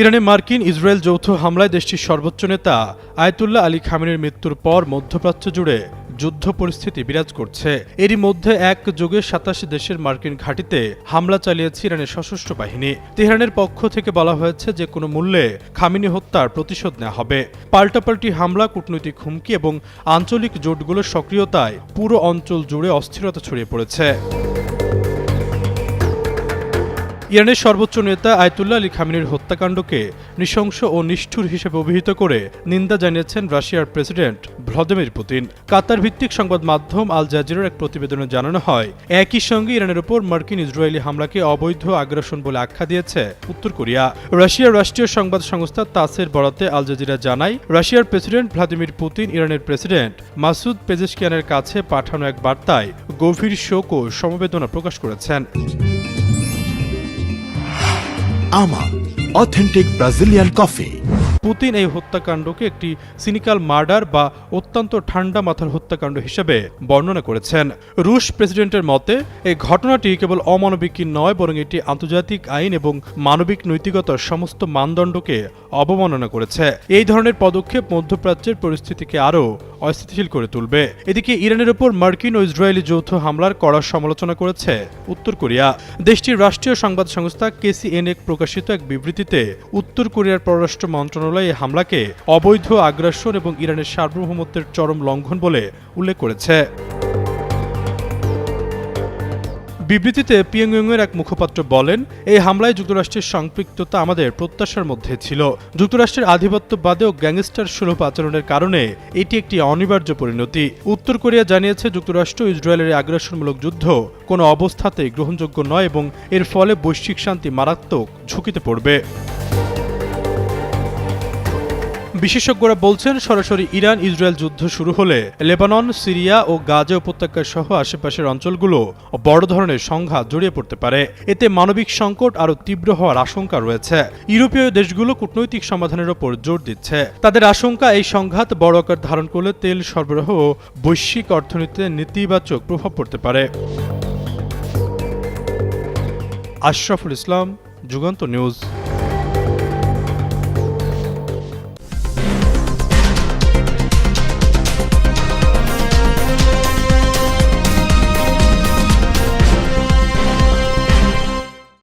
ইরানে মার্কিন ইসরায়েল যৌথ হামলায় দেশটির সর্বোচ্চ নেতা আয়াতুল্লাহ আলী খামেনির মৃত্যুর পর মধ্যপ্রাচ্য জুড়ে যুদ্ধ পরিস্থিতি বিরাজ করছে। এরই মধ্যে একযোগে ২৭ দেশের মার্কিন ঘাঁটিতে হামলা চালিয়েছে ইরানের সশস্ত্র বাহিনী। তেহরানের পক্ষ থেকে বলা হয়েছে যে কোনো মূল্যে খামেনি হত্যার প্রতিশোধ নেওয়া হবে। পাল্টাপাল্টি হামলা, কূটনৈতিক হুমকি এবং আঞ্চলিক জোটগুলোর সক্রিয়তায় পুরো অঞ্চল জুড়ে অস্থিরতা ছড়িয়ে পড়েছে। ইরানের সর্বোচ্চ নেতা আয়াতুল্লাহ আলী খামেনির হত্যাকাণ্ডকে নৃশংস ও নিষ্ঠুর হিসেবে অভিহিত করে নিন্দা জানিয়েছেন রাশিয়ার প্রেসিডেন্ট ভ্লাদিমির পুতিন। কাতার ভিত্তিক সংবাদ মাধ্যম আল জাজিরার এক প্রতিবেদনে জানানো হয়, একই সঙ্গে ইরানের ওপর মার্কিন ইসরায়েলি হামলাকে অবৈধ আগ্রাসন বলে আখ্যা দিয়েছে উত্তর কোরিয়া। রাশিয়ার রাষ্ট্রীয় সংবাদ সংস্থা তাসের বরাতে আল জাজিরা জানায়, রাশিয়ার প্রেসিডেন্ট ভ্লাদিমির পুতিন ইরানের প্রেসিডেন্ট মাসুদ পেজেশকিয়ানের কাছে পাঠানো এক বার্তায় গভীর শোক ও সমবেদনা প্রকাশ করেছেন। আমার অথেন্টিক ব্রাজিলিয়ান কফি। পুতিন এই হত্যাকাণ্ডকে একটি সিনিক্যাল মার্ডার বা অত্যন্ত ঠান্ডা মাথার হত্যাকাণ্ড হিসেবে বর্ণনা করেছেন। রুশ প্রেসিডেন্টের মতে এই ঘটনাটি কেবল অমানবিকই নয়, বরং এটি আন্তর্জাতিক আইন এবং মানবিক নৈতিকতার সমস্ত মানদণ্ডকে অবমাননা করেছে। এই ধরনের পদক্ষেপ মধ্যপ্রাচ্যের পরিস্থিতিকে আরও অস্থিতিশীল করে তুলবে। এদিকে ইরানের ওপর মার্কিন ও ইসরায়েলি যৌথ হামলার কড়া সমালোচনা করেছে উত্তর কোরিয়া। দেশটির রাষ্ট্রীয় সংবাদ সংস্থা KCNA প্রকাশিত এক বিবৃতিতে উত্তর কোরিয়ার পররাষ্ট্র মন্ত্রণালয় এই হামলাকে অবৈধ আগ্রাসন এবং ইরানের সার্বভৌমত্বের চরম লঙ্ঘন বলে উল্লেখ করেছে। বিবৃতিতে পিয়ংইয়ংয়ের এক মুখপাত্র বলেন, এই হামলায় যুক্তরাষ্ট্রের সম্পৃক্ততা আমাদের প্রত্যাশার মধ্যে ছিল। যুক্তরাষ্ট্রের আধিপত্যবাদে ও গ্যাংস্টার সুলভ আচরণের কারণে এটি একটি অনিবার্য পরিণতি। উত্তর কোরিয়া জানিয়েছে, যুক্তরাষ্ট্র ইসরায়েলের আগ্রাসনমূলক যুদ্ধ কোনো অবস্থাতেই গ্রহণযোগ্য নয় এবং এর ফলে বৈশ্বিক শান্তি মারাত্মক ঝুঁকিতে পড়বে। বিশেষজ্ঞরা বলছেন, সরাসরি ইরান ইসরায়েল যুদ্ধ শুরু হলে লেবানন, সিরিয়া ও গাজা উপত্যকা সহ আশেপাশের অঞ্চলগুলো বড় ধরনের সংঘাত জড়িয়ে পড়তে পারে। এতে মানবিক সংকট আরও তীব্র হওয়ার আশঙ্কা রয়েছে। ইউরোপীয় দেশগুলো কূটনৈতিক সমাধানের ওপর জোর দিচ্ছে। তাদের আশঙ্কা, এই সংঘাত বড় আকার ধারণ করলে তেল সরবরাহ ও বৈশ্বিক অর্থনীতিতে নেতিবাচক প্রভাব পড়তে পারে। আশরাফুল ইসলাম, যুগান্তর নিউজ।